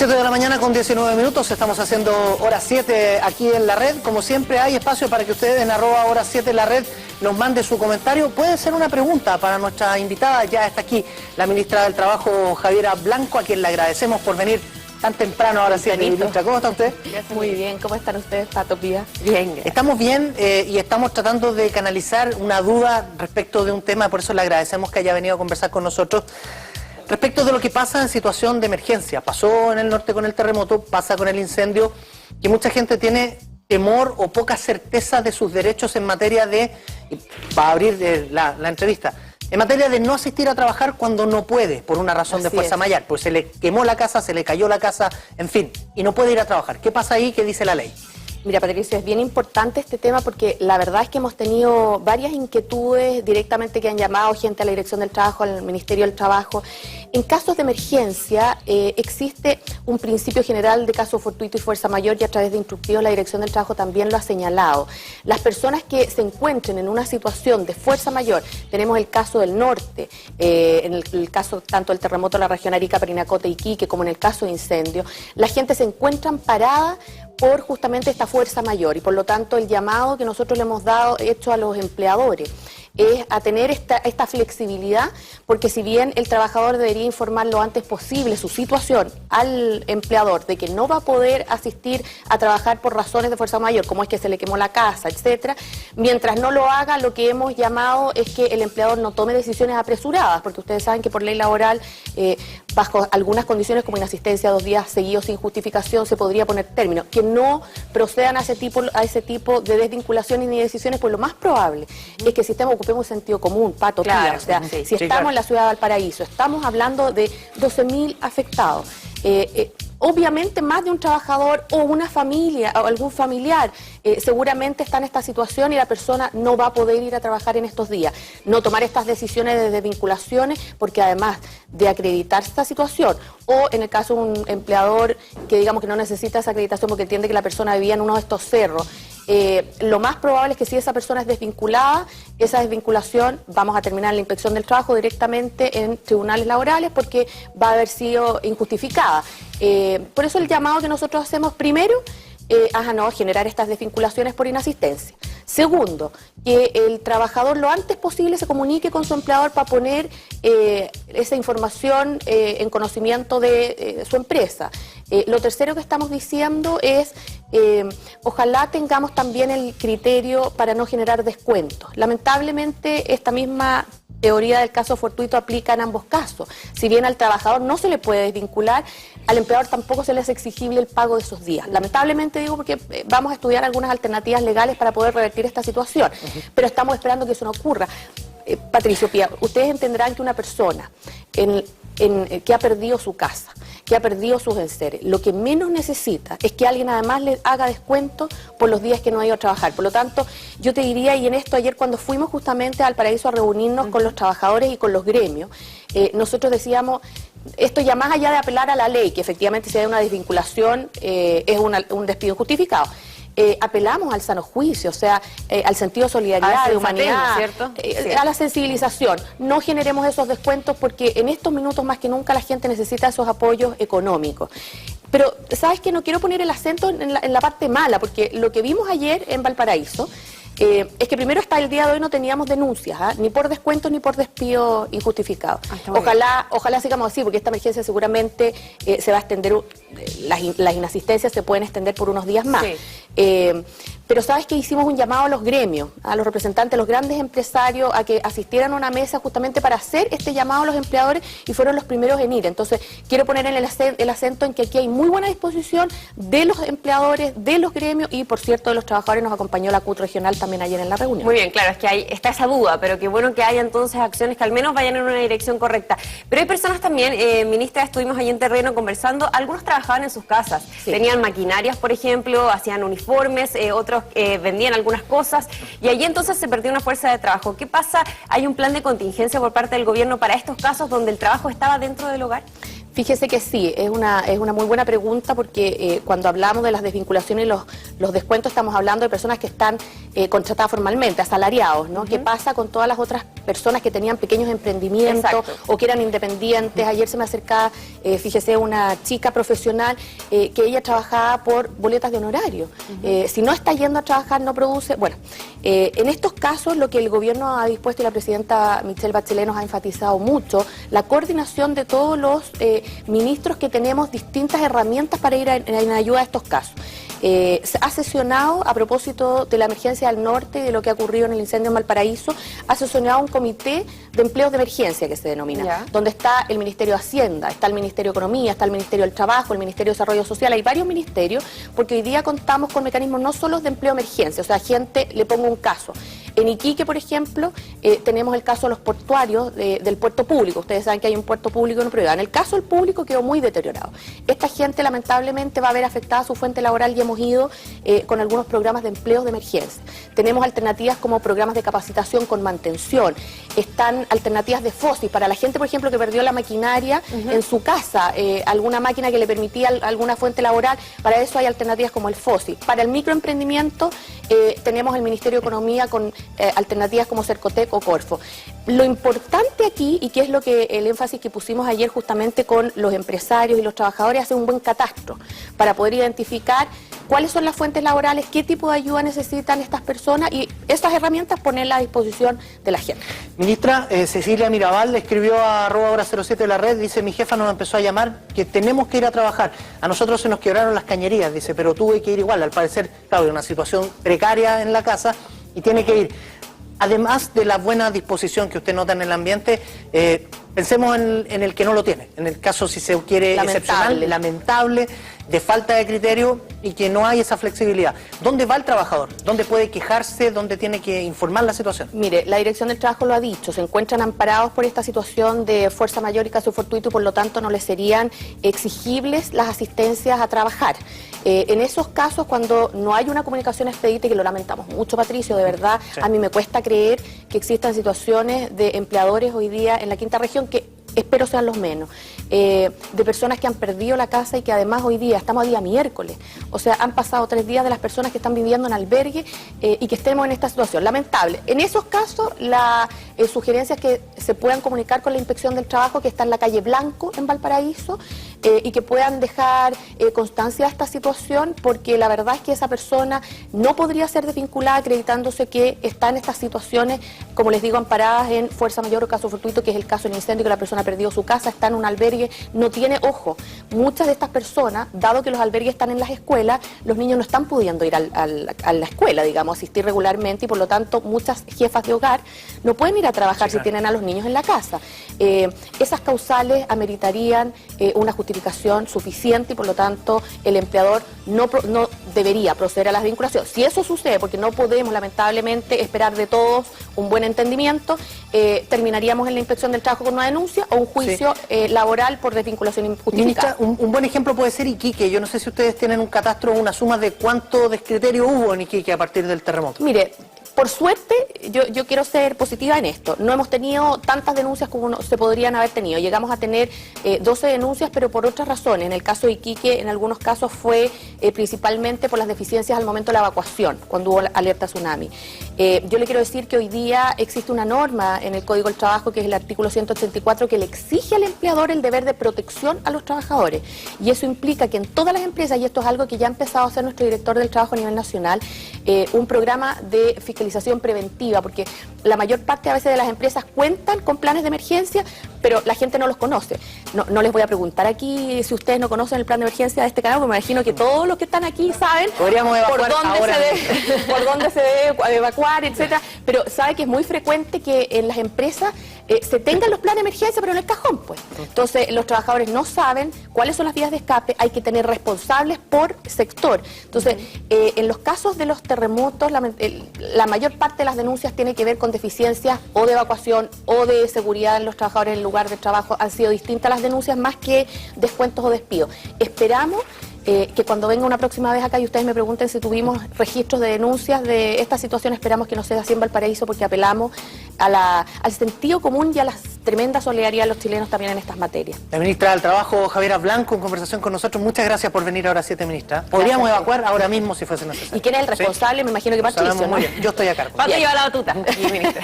7 de la mañana con 19 minutos, estamos haciendo Hora 7 aquí en la red. Como siempre hay espacio para que ustedes en @Hora 7 en la red nos mande su comentario. Puede ser una pregunta para nuestra invitada, ya está aquí la ministra del Trabajo, Javiera Blanco, a quien le agradecemos por venir tan temprano ahora sí. ¿Cómo está usted? Muy bien, ¿cómo están ustedes, Pato, Pía? Bien, gracias. Estamos bien y estamos tratando de canalizar una duda respecto de un tema, por eso le agradecemos que haya venido a conversar con nosotros. Respecto de lo que pasa en situación de emergencia, pasó en el norte con el terremoto, pasa con el incendio, que mucha gente tiene temor o poca certeza de sus derechos en materia de, para abrir la entrevista, en materia de no asistir a trabajar cuando no puede, por una razón de fuerza mayor, pues se le quemó la casa, se le cayó la casa, en fin, y no puede ir a trabajar. ¿Qué pasa ahí? ¿Qué dice la ley? Mira, Patricio, es bien importante este tema porque la verdad es que hemos tenido varias inquietudes directamente que han llamado gente a la Dirección del Trabajo, al Ministerio del Trabajo. En casos de emergencia existe un principio general de caso fortuito y fuerza mayor y a través de instructivos la Dirección del Trabajo también lo ha señalado. Las personas que se encuentren en una situación de fuerza mayor, tenemos el caso del norte, en el caso tanto del terremoto de la región Arica, Parinacota y Iquique, como en el caso de incendio, la gente se encuentra parada por justamente esta fuerza mayor y por lo tanto el llamado que nosotros le hemos hecho a los empleadores es a tener esta flexibilidad, porque si bien el trabajador debería informar lo antes posible su situación al empleador de que no va a poder asistir a trabajar por razones de fuerza mayor, como es que se le quemó la casa, etcétera, mientras no lo haga, lo que hemos llamado es que el empleador no tome decisiones apresuradas, porque ustedes saben que por ley laboral, bajo algunas condiciones como inasistencia 2 días seguidos sin justificación, se podría poner término, que no procedan a ese tipo de desvinculaciones ni decisiones, pues lo más probable es que si ocupemos sentido común, Pato, claro, Tía, o sea, si estamos en la ciudad de Valparaíso, estamos hablando de 12.000 afectados. Obviamente más de un trabajador o una familia o algún familiar seguramente está en esta situación y la persona no va a poder ir a trabajar en estos días. No tomar estas decisiones de desvinculaciones porque además de acreditar esta situación o en el caso de un empleador que digamos que no necesita esa acreditación porque entiende que la persona vivía en uno de estos cerros, lo más probable es que si esa persona es desvinculada, esa desvinculación vamos a terminar la inspección del trabajo directamente en tribunales laborales porque va a haber sido injustificada. Por eso el llamado que nosotros hacemos primero a generar estas desvinculaciones por inasistencia. Segundo, que el trabajador lo antes posible se comunique con su empleador para poner esa información en conocimiento de su empresa. Lo tercero que estamos diciendo es, ojalá tengamos también el criterio para no generar descuentos. Lamentablemente, esta misma teoría del caso fortuito aplica en ambos casos. Si bien al trabajador no se le puede desvincular, al empleador tampoco se le es exigible el pago de esos días. Lamentablemente digo porque vamos a estudiar algunas alternativas legales para poder revertir esta situación, pero estamos esperando que eso no ocurra. Patricio, Pía, ustedes entenderán que una persona que ha perdido su casa, que ha perdido sus enseres, lo que menos necesita es que alguien además le haga descuento por los días que no ha ido a trabajar. Por lo tanto, yo te diría, y en esto ayer cuando fuimos justamente a Valparaíso a reunirnos con los trabajadores y con los gremios, nosotros decíamos, esto ya más allá de apelar a la ley, que efectivamente si hay una desvinculación es un despido injustificado. Apelamos al sano juicio, o sea, al sentido de solidaridad, de humanidad, ¿cierto? A la sensibilización. No generemos esos descuentos porque en estos minutos más que nunca la gente necesita esos apoyos económicos. Pero, ¿sabes qué? No quiero poner el acento en la parte mala, porque lo que vimos ayer en Valparaíso es que primero hasta el día de hoy no teníamos denuncias, ni por descuentos ni por despido injustificado. Ojalá sigamos así, porque esta emergencia seguramente se va a extender, las inasistencias se pueden extender por unos días más. Sí. Pero sabes que hicimos un llamado a los gremios, a los representantes, a los grandes empresarios, a que asistieran a una mesa justamente para hacer este llamado a los empleadores y fueron los primeros en ir. Entonces, quiero poner el acento en que aquí hay muy buena disposición de los empleadores, de los gremios y, por cierto, de los trabajadores. Nos acompañó la CUT regional también ayer en la reunión. Muy bien, claro, es que está esa duda, pero qué bueno que haya entonces acciones que al menos vayan en una dirección correcta. Pero hay personas también, ministra, estuvimos allí en terreno conversando, algunos trabajaban en sus casas, sí. Tenían maquinarias, por ejemplo, hacían uniformes, otros vendían algunas cosas y allí entonces se perdió una fuerza de trabajo. ¿Qué pasa? ¿Hay un plan de contingencia por parte del gobierno para estos casos donde el trabajo estaba dentro del hogar? Fíjese que sí, es una muy buena pregunta porque cuando hablamos de las desvinculaciones, los Los descuentos estamos hablando de personas que están contratadas formalmente, asalariados, ¿no? ¿Qué pasa con todas las otras personas que tenían pequeños emprendimientos o que eran independientes? Ayer se me acercaba, fíjese, una chica profesional que ella trabajaba por boletas de honorario. Si no está yendo a trabajar, no produce. Bueno, en estos casos lo que el gobierno ha dispuesto y la presidenta Michelle Bachelet nos ha enfatizado mucho, la coordinación de todos los ministros que tenemos distintas herramientas para ir en ayuda a estos casos. Ha sesionado, a propósito de la emergencia del norte y de lo que ha ocurrido en el incendio en Valparaíso, ha sesionado un comité de empleos de emergencia, que se denomina, donde está el Ministerio de Hacienda, está el Ministerio de Economía, está el Ministerio del Trabajo, el Ministerio de Desarrollo Social. Hay varios ministerios, porque hoy día contamos con mecanismos no solo de empleo de emergencia, o sea, gente, le pongo un caso. En Iquique, por ejemplo, tenemos el caso de los portuarios del puerto público. Ustedes saben que hay un puerto público y uno privado. En el caso del público quedó muy deteriorado. Esta gente lamentablemente va a ver afectada su fuente laboral y hemos ido con algunos programas de empleos de emergencia. Tenemos alternativas como programas de capacitación con mantención. Están alternativas de FOSI para la gente, por ejemplo, que perdió la maquinaria en su casa, alguna máquina que le permitía alguna fuente laboral. Para eso hay alternativas como el FOSI. Para el microemprendimiento tenemos el Ministerio de Economía con alternativas como Cercotec o Corfo. Lo importante aquí, y que es lo que el énfasis que pusimos ayer justamente con los empresarios y los trabajadores, hacer un buen catastro para poder identificar cuáles son las fuentes laborales, qué tipo de ayuda necesitan estas personas y esas herramientas ponerlas a disposición de la gente. Ministra, Cecilia Mirabal le escribió a @hora07 de la red, dice: mi jefa nos empezó a llamar que tenemos que ir a trabajar. A nosotros se nos quebraron las cañerías, dice, pero tuve que ir igual. Al parecer, claro, hay una situación precaria en la casa y tiene que ir. Además de la buena disposición que usted nota en el ambiente, pensemos en el que no lo tiene, en el caso, si se quiere, excepcional, lamentable, de falta de criterio y que no hay esa flexibilidad. ¿Dónde va el trabajador? ¿Dónde puede quejarse? ¿Dónde tiene que informar la situación? Mire, la Dirección del Trabajo lo ha dicho, se encuentran amparados por esta situación de fuerza mayor y caso fortuito y por lo tanto no les serían exigibles las asistencias a trabajar. En esos casos, cuando no hay una comunicación expedita, y que lo lamentamos mucho, Patricio, de verdad, a mí me cuesta creer que existan situaciones de empleadores hoy día en la quinta región que espero sean los menos, de personas que han perdido la casa y que además hoy día, estamos a día miércoles, o sea, han pasado 3 días de las personas que están viviendo en albergue y que estemos en esta situación. Lamentable. En esos casos, la sugerencia es que se puedan comunicar con la Inspección del Trabajo, que está en la calle Blanco, en Valparaíso, y que puedan dejar constancia de esta situación, porque la verdad es que esa persona no podría ser desvinculada acreditándose que está en estas situaciones, como les digo, amparadas en fuerza mayor o caso fortuito, que es el caso del incendio, que la persona perdió su casa, está en un albergue, no tiene ojo. Muchas de estas personas, dado que los albergues están en las escuelas, los niños no están pudiendo ir a la escuela, digamos, asistir regularmente, y por lo tanto muchas jefas de hogar no pueden ir a trabajar si tienen a los niños en la casa. Esas causales ameritarían una justificación suficiente y por lo tanto el empleador no debería proceder a la desvinculación. Si eso sucede, porque no podemos lamentablemente esperar de todos un buen entendimiento, terminaríamos en la Inspección del Trabajo con una denuncia o un juicio laboral por desvinculación injustificada. Ministra, un buen ejemplo puede ser Iquique. Yo no sé si ustedes tienen un catastro o una suma de cuánto descriterio hubo en Iquique a partir del terremoto. Mire, por suerte, yo quiero ser positiva en esto. No hemos tenido tantas denuncias como se podrían haber tenido. Llegamos a tener 12 denuncias, pero por otras razones. En el caso de Iquique, en algunos casos fue principalmente por las deficiencias al momento de la evacuación, cuando hubo alerta tsunami. Yo le quiero decir que hoy día existe una norma en el Código del Trabajo, que es el artículo 184, que le exige al empleador el deber de protección a los trabajadores. Y eso implica que en todas las empresas, y esto es algo que ya ha empezado a hacer nuestro director del trabajo a nivel nacional, un programa de fiscalización preventiva, porque la mayor parte a veces de las empresas cuentan con planes de emergencia, pero la gente no los conoce. No les voy a preguntar aquí si ustedes no conocen el plan de emergencia de este canal, porque me imagino que todos los que están aquí saben por dónde se debe evacuar, etcétera. Pero sabe que es muy frecuente que en las empresas se tengan los planes de emergencia, pero en el cajón, pues. Entonces, los trabajadores no saben cuáles son las vías de escape, hay que tener responsables por sector. Entonces, en los casos de los terremotos, la mayor parte de las denuncias tiene que ver con deficiencias o de evacuación o de seguridad en los trabajadores en el lugar de trabajo. Han sido distintas las denuncias más que descuentos o despidos. Esperamos que cuando venga una próxima vez acá y ustedes me pregunten si tuvimos registros de denuncias de esta situación, esperamos que no sea así en Valparaíso, porque apelamos al sentido común y a la tremenda solidaridad de los chilenos también en estas materias. La ministra del Trabajo, Javiera Blanco, en conversación con nosotros. Muchas gracias por venir ahora a 7, ministra. Podríamos evacuar ahora mismo si fuese necesario. ¿Y quién es el responsable? ¿Sí? Me imagino que Patricio, ¿no? Yo estoy a cargo. ¿Cuánto lleva la batuta? Aquí, ministra.